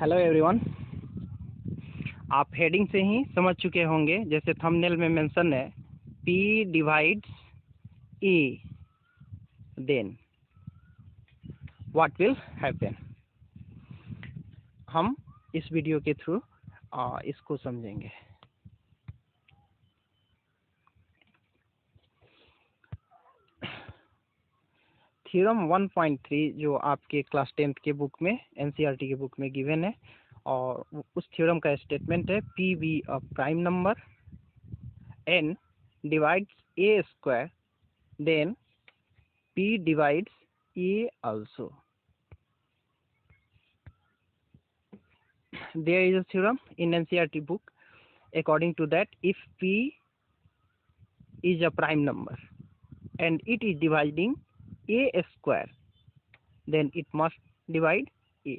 Hello everyone. आप heading से ही समझ चुके होंगे, जैसे थंबनेल में मेंशन है, P divides E, then what will happen. हम इस वीडियो के थ्रू इसको समझेंगे। थ्योरम 1.3 जो आपके क्लास 10th के बुक में, NCERT के बुक में गिवन है, और उस थ्योरम का स्टेटमेंट है P be a prime number N divides A square, then P divides A also. There is a theorem in NCERT book. According to that, if P is a prime number and it is dividing A square, then it must divide A.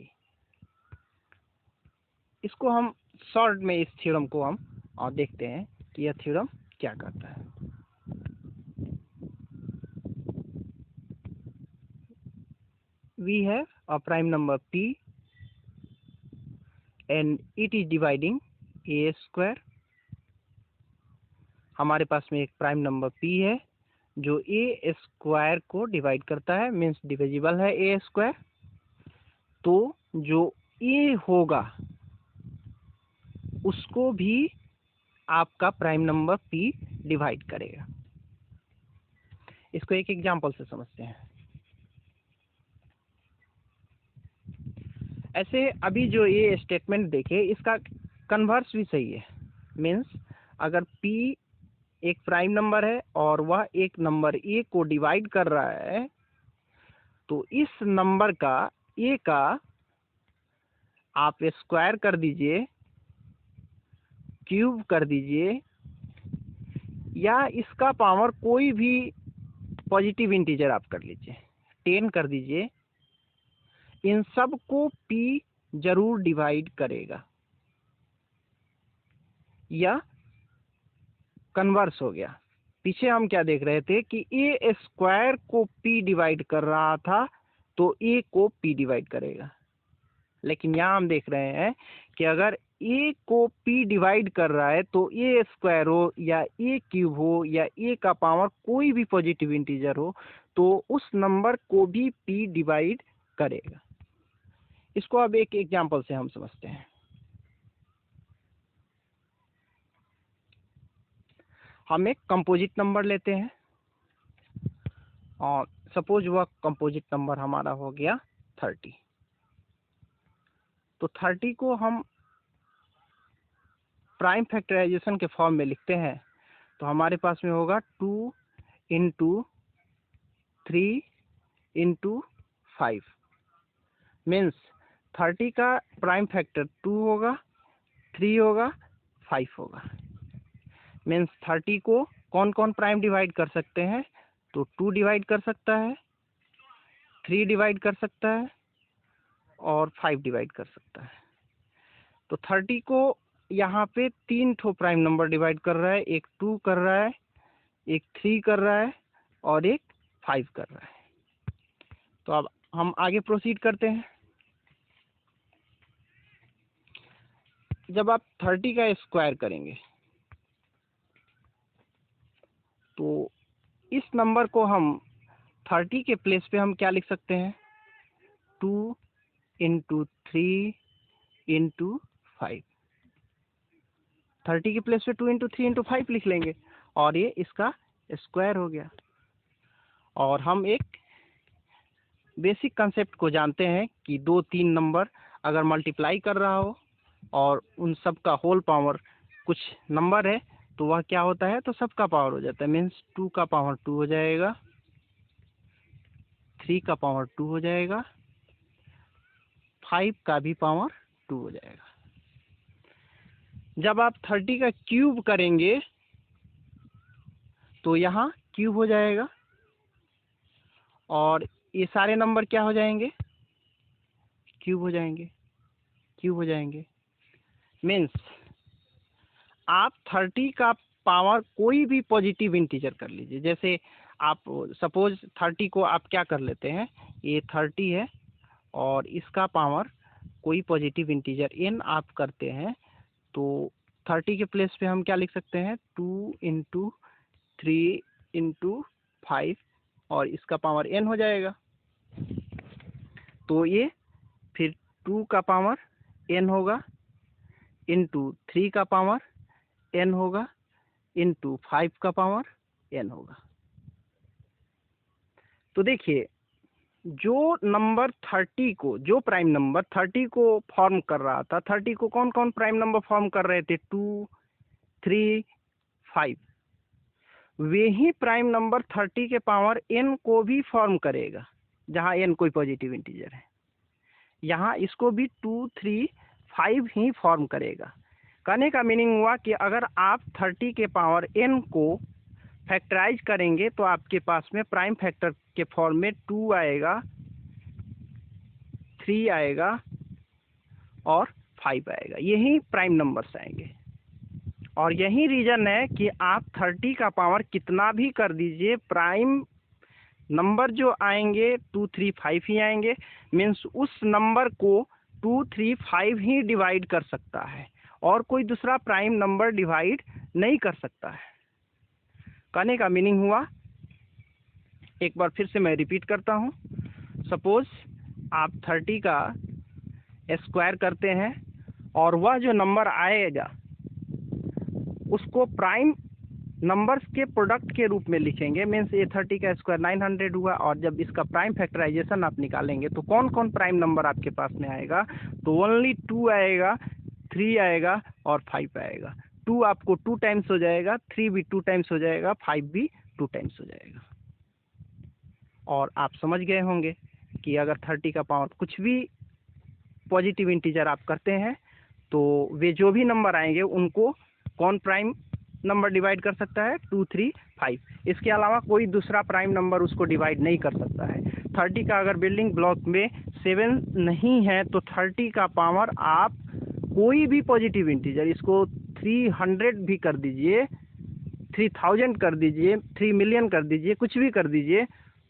इसको हम short में इस theorem को हम देखते हैं कि यह थ्योरम क्या करता है। We have a prime number P and it is dividing A square. हमारे पास में एक प्राइम नंबर P है जो A स्क्वायर को डिवाइड करता है, मीन्स डिविजिबल है A स्क्वायर। तो जो A होगा उसको भी आपका प्राइम नंबर P डिवाइड करेगा। इसको एक एग्जांपल से समझते हैं। ऐसे अभी जो ये स्टेटमेंट देखे, इसका कन्वर्स भी सही है। मीन्स अगर P एक प्राइम नंबर है और वह एक नंबर A को डिवाइड कर रहा है, तो इस नंबर का A का आप स्क्वायर कर दीजिए, क्यूब कर दीजिए, या इसका पावर कोई भी पॉजिटिव इंटीजर आप कर लीजिए, 10 कर दीजिए, इन सब को P जरूर डिवाइड करेगा। या कन्वर्स हो गया। पीछे हम क्या देख रहे थे कि A स्क्वायर को P डिवाइड कर रहा था, तो A को P डिवाइड करेगा। लेकिन यहाँ हम देख रहे हैं कि अगर A को P डिवाइड कर रहा है तो A स्क्वायर हो या A क्यूब हो या A का पावर कोई भी पॉजिटिव इंटीजर हो, तो उस नंबर को भी P डिवाइड करेगा। इसको अब एक एग्जांपल से हम समझते हैं। हम एक कंपोजिट नंबर लेते हैं और सपोज वह कंपोजिट नंबर हमारा हो गया 30। तो 30 को हम प्राइम फैक्टराइजेशन के फॉर्म में लिखते हैं, तो हमारे पास में होगा 2 × 3 × 5। मीन्स 30 का प्राइम फैक्टर 2 होगा, 3 होगा, 5 होगा। मीन्स 30 को कौन कौन प्राइम डिवाइड कर सकते हैं? तो 2 डिवाइड कर सकता है, 3 डिवाइड कर सकता है और 5 डिवाइड कर सकता है। तो 30 को यहाँ पे 3 ठो प्राइम नंबर डिवाइड कर रहा है, एक 2 कर रहा है, एक 3 कर रहा है और एक 5 कर रहा है। तो अब हम आगे प्रोसीड करते हैं। जब आप 30 का स्क्वायर करेंगे तो इस नंबर को हम 30 के प्लेस पे हम क्या लिख सकते हैं? 2 × 3 × 5। 30 के प्लेस पे 2 × 3 × 5 लिख लेंगे और ये इसका स्क्वायर हो गया। और हम एक बेसिक कंसेप्ट को जानते हैं कि 2-3 नंबर अगर मल्टीप्लाई कर रहा हो और उन सब का होल पावर कुछ नंबर है, तो वह क्या होता है? तो सबका पावर हो जाता है। मीन्स 2 का पावर 2 हो जाएगा, 3 का पावर 2 हो जाएगा, 5 का भी पावर 2 हो जाएगा। जब आप 30 का क्यूब करेंगे तो यहाँ क्यूब हो जाएगा और ये सारे नंबर क्या हो जाएंगे? क्यूब हो जाएंगे, क्यूब हो जाएंगे। मीन्स आप 30 का पावर कोई भी पॉजिटिव इंटीजर कर लीजिए। जैसे आप सपोज 30 को आप क्या कर लेते हैं, ये 30 है और इसका पावर कोई पॉजिटिव इंटीजर n आप करते हैं तो 30 के प्लेस पे हम क्या लिख सकते हैं, 2 इंटू 3 इंटू 5 और इसका पावर n हो जाएगा। तो ये फिर 2 का पावर n होगा इंटू 3 का पावर n होगा इंटू 5 का पावर n होगा। तो देखिए जो नंबर 30 को, जो प्राइम नंबर 30 को फॉर्म कर रहा था, 30 को कौन कौन प्राइम नंबर फॉर्म कर रहे थे, 2, 3, 5, वे ही प्राइम नंबर 30 के पावर n को भी फॉर्म करेगा, जहां n कोई पॉजिटिव इंटीजर है। यहाँ इसको भी 2, 3, 5 ही फॉर्म करेगा। कहने का मीनिंग हुआ कि अगर आप 30 के पावर n को फैक्टराइज करेंगे तो आपके पास में प्राइम फैक्टर के फॉर्म में 2 आएगा, 3 आएगा और 5 आएगा। यही प्राइम नंबर्स आएंगे। और यही रीजन है कि आप 30 का पावर कितना भी कर दीजिए, प्राइम नंबर जो आएंगे 2, 3, 5 ही आएंगे। मीन्स उस नंबर को 2, 3, 5 ही डिवाइड कर सकता है और कोई दूसरा प्राइम नंबर डिवाइड नहीं कर सकता है। कहने का मीनिंग हुआ, एक बार फिर से मैं रिपीट करता हूँ। सपोज आप 30 का स्क्वायर करते हैं और वह जो नंबर आएगा उसको प्राइम नंबर्स के प्रोडक्ट के रूप में लिखेंगे। मीन्स ये 30 का स्क्वायर 900 हुआ और जब इसका प्राइम फैक्टराइजेशन आप निकालेंगे तो कौन कौन प्राइम नंबर आपके पास में आएगा, तो ओनली 2 आएगा, 3 आएगा और 5 आएगा। 2 आपको 2 टाइम्स हो जाएगा, 3 भी 2 टाइम्स हो जाएगा, 5 भी 2 टाइम्स हो जाएगा। और आप समझ गए होंगे कि अगर 30 का पावर कुछ भी पॉजिटिव इंटीजर आप करते हैं तो वे जो भी नंबर आएंगे उनको कौन प्राइम नंबर डिवाइड कर सकता है, 2, 3, 5। इसके अलावा कोई दूसरा प्राइम नंबर उसको डिवाइड नहीं कर सकता है। 30 का अगर बिल्डिंग ब्लॉक में 7 नहीं है तो 30 का पावर आप कोई भी पॉजिटिव इंटीजर, इसको 300 भी कर दीजिए, 3000 कर दीजिए, 3 मिलियन कर दीजिए, कुछ भी कर दीजिए,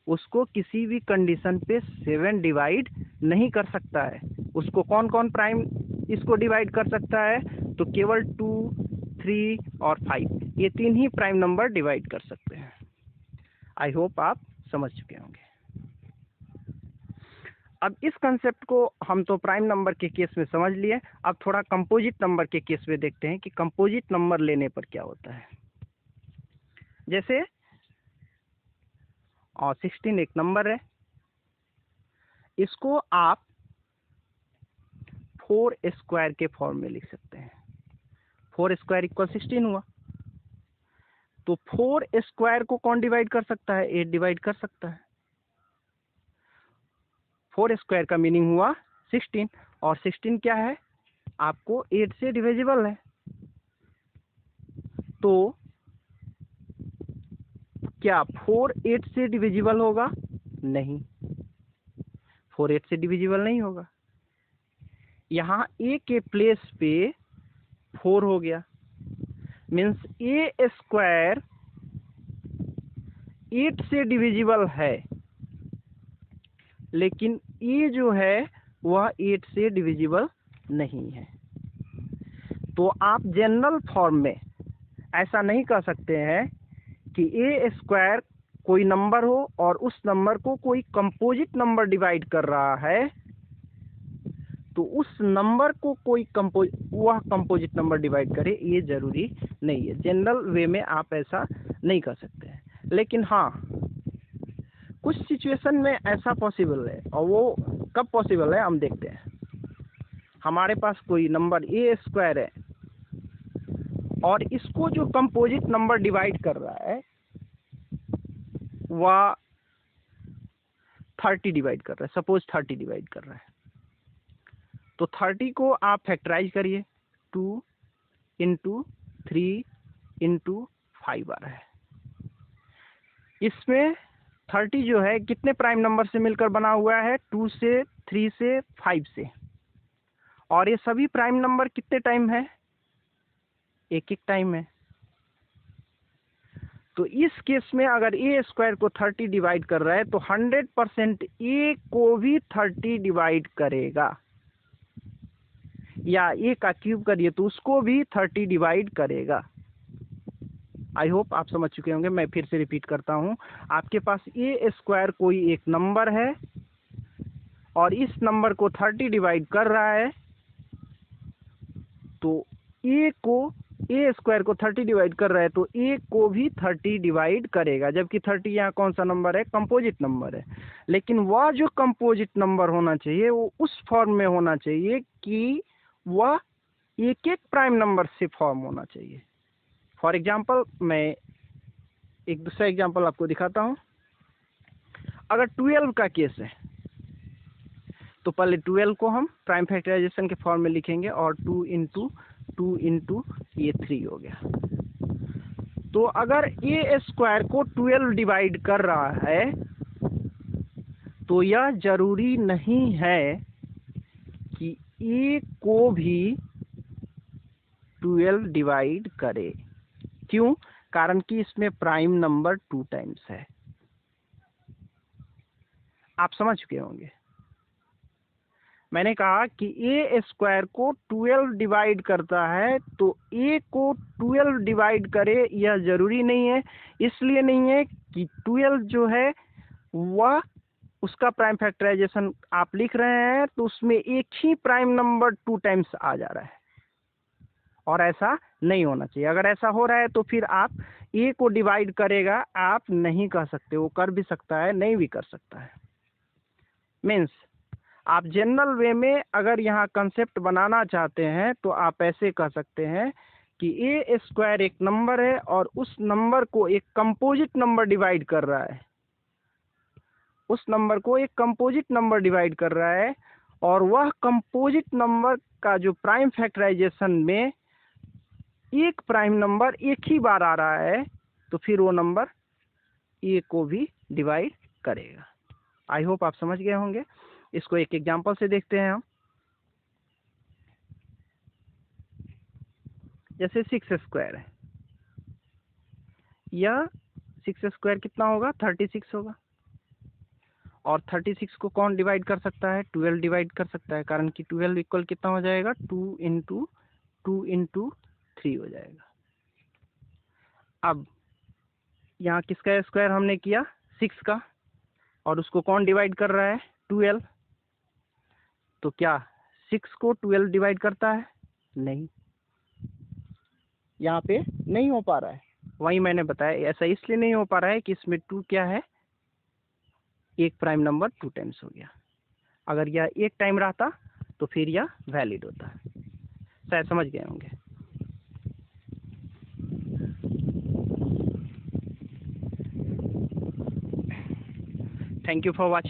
उसको किसी भी कंडीशन पे 7 डिवाइड नहीं कर सकता है। उसको कौन कौन प्राइम इसको डिवाइड कर सकता है, तो केवल 2, 3 और 5, ये 3 ही प्राइम नंबर डिवाइड कर सकते हैं। आई होप आप समझ चुके होंगे। अब इस कंसेप्ट को हम तो प्राइम नंबर के केस में समझ लिए, अब थोड़ा कंपोजिट नंबर के केस में देखते हैं कि कंपोजिट नंबर लेने पर क्या होता है। जैसे 16 एक नंबर है, इसको आप 4 स्क्वायर के फॉर्म में लिख सकते हैं। 4 स्क्वायर इक्वल 16 हुआ। तो 4 स्क्वायर को कौन डिवाइड कर सकता है, 8 डिवाइड कर सकता है। 4 स्क्वायर का मीनिंग हुआ 16 और 16 क्या है, आपको 8 से डिविजिबल है। तो क्या 4 8 से डिविजिबल होगा, नहीं, 4 8 से डिविजिबल नहीं होगा। यहाँ a के प्लेस पे 4 हो गया, मीन्स a स्क्वायर 8 से डिविजिबल है, लेकिन a जो है वह 8 से डिविजिबल नहीं है। तो आप जनरल फॉर्म में ऐसा नहीं कह सकते हैं कि a स्क्वायर कोई नंबर हो और उस नंबर को कोई कंपोजिट नंबर डिवाइड कर रहा है तो उस नंबर को कोई वह कंपोजिट नंबर डिवाइड करे, ये जरूरी नहीं है। जनरल वे में आप ऐसा नहीं कर सकते हैं। लेकिन हाँ, कुछ सिचुएशन में ऐसा पॉसिबल है, और वो कब पॉसिबल है हम देखते हैं। हमारे पास कोई नंबर a स्क्वायर है और इसको जो कंपोजिट नंबर डिवाइड कर रहा है वह 30 डिवाइड कर रहा है, सपोज 30 डिवाइड कर रहा है। तो 30 को आप फैक्टराइज करिए, 2 इंटू 3 इंटू 5 आ रहा है। इसमें 30 जो है कितने प्राइम नंबर से मिलकर बना हुआ है, 2 से, 3 से, 5 से। और ये सभी प्राइम नंबर कितने टाइम है, एक एक टाइम है। तो इस केस में अगर a स्क्वायर को 30 डिवाइड कर रहा है तो 100% a को भी 30 डिवाइड करेगा। या ए का क्यूब करिए तो उसको भी 30 डिवाइड करेगा। आई होप आप समझ चुके होंगे। मैं फिर से रिपीट करता हूँ, आपके पास ए स्क्वायर कोई एक नंबर है और इस नंबर को 30 डिवाइड कर रहा है, तो ए स्क्वायर को 30 डिवाइड कर रहा है तो ए को भी 30 डिवाइड करेगा, जबकि 30 यहाँ कौन सा नंबर है, कंपोजिट नंबर है। लेकिन वह जो कंपोजिट नंबर होना चाहिए वो उस फॉर्म में होना चाहिए कि वह एक एक प्राइम नंबर से फॉर्म होना चाहिए। फॉर एग्जाम्पल मैं एक दूसरा एग्जाम्पल आपको दिखाता हूँ। अगर 12 का केस है तो पहले 12 को हम प्राइम फैक्टराइजेशन के फॉर्म में लिखेंगे और 2 इंटू ये 3 हो गया। तो अगर ए स्क्वायर को 12 डिवाइड कर रहा है तो यह जरूरी नहीं है कि ए को भी 12 डिवाइड करे। क्यों? कारण कि इसमें प्राइम नंबर 2 टाइम्स है। आप समझ चुके होंगे। मैंने कहा कि ए स्क्वायर को 12 डिवाइड करता है तो ए को 12 डिवाइड करे यह जरूरी नहीं है। इसलिए नहीं है कि 12 जो है वह उसका प्राइम फैक्टराइजेशन आप लिख रहे हैं तो उसमें एक ही प्राइम नंबर 2 टाइम्स आ जा रहा है, और ऐसा नहीं होना चाहिए। अगर ऐसा हो रहा है तो फिर आप ए को डिवाइड करेगा आप नहीं कह सकते। वो कर भी सकता है, नहीं भी कर सकता है। मीन्स आप जनरल वे में अगर यहाँ कंसेप्ट बनाना चाहते हैं तो आप ऐसे कह सकते हैं कि ए स्क्वायर एक नंबर है और उस नंबर को एक कंपोजिट नंबर डिवाइड कर रहा है, उस नंबर को एक कंपोजिट नंबर डिवाइड कर रहा है, और वह कंपोजिट नंबर का जो प्राइम फैक्टराइजेशन में एक प्राइम नंबर एक ही बार आ रहा है तो फिर वो नंबर ए को भी डिवाइड करेगा। आई होप आप समझ गए होंगे। इसको एक एग्जांपल से देखते हैं हम। जैसे 6 स्क्वायर है, यह 6 स्क्वायर कितना होगा, 36 होगा। और 36 को कौन डिवाइड कर सकता है, 12 डिवाइड कर सकता है, कारण कि 12 इक्वल कितना हो जाएगा, 2 इंटू 3 हो जाएगा। अब यहाँ किसका स्क्वायर हमने किया, 6 का, और उसको कौन डिवाइड कर रहा है, 12। तो क्या 6 को 12 डिवाइड करता है, नहीं, यहाँ पे नहीं हो पा रहा है। वही मैंने बताया ऐसा इसलिए नहीं हो पा रहा है कि इसमें 2 क्या है, एक प्राइम नंबर 2 टाइम्स हो गया। अगर यह एक टाइम रहता तो फिर यह वैलिड होता। शायद समझ गए होंगे। Thank you for watching.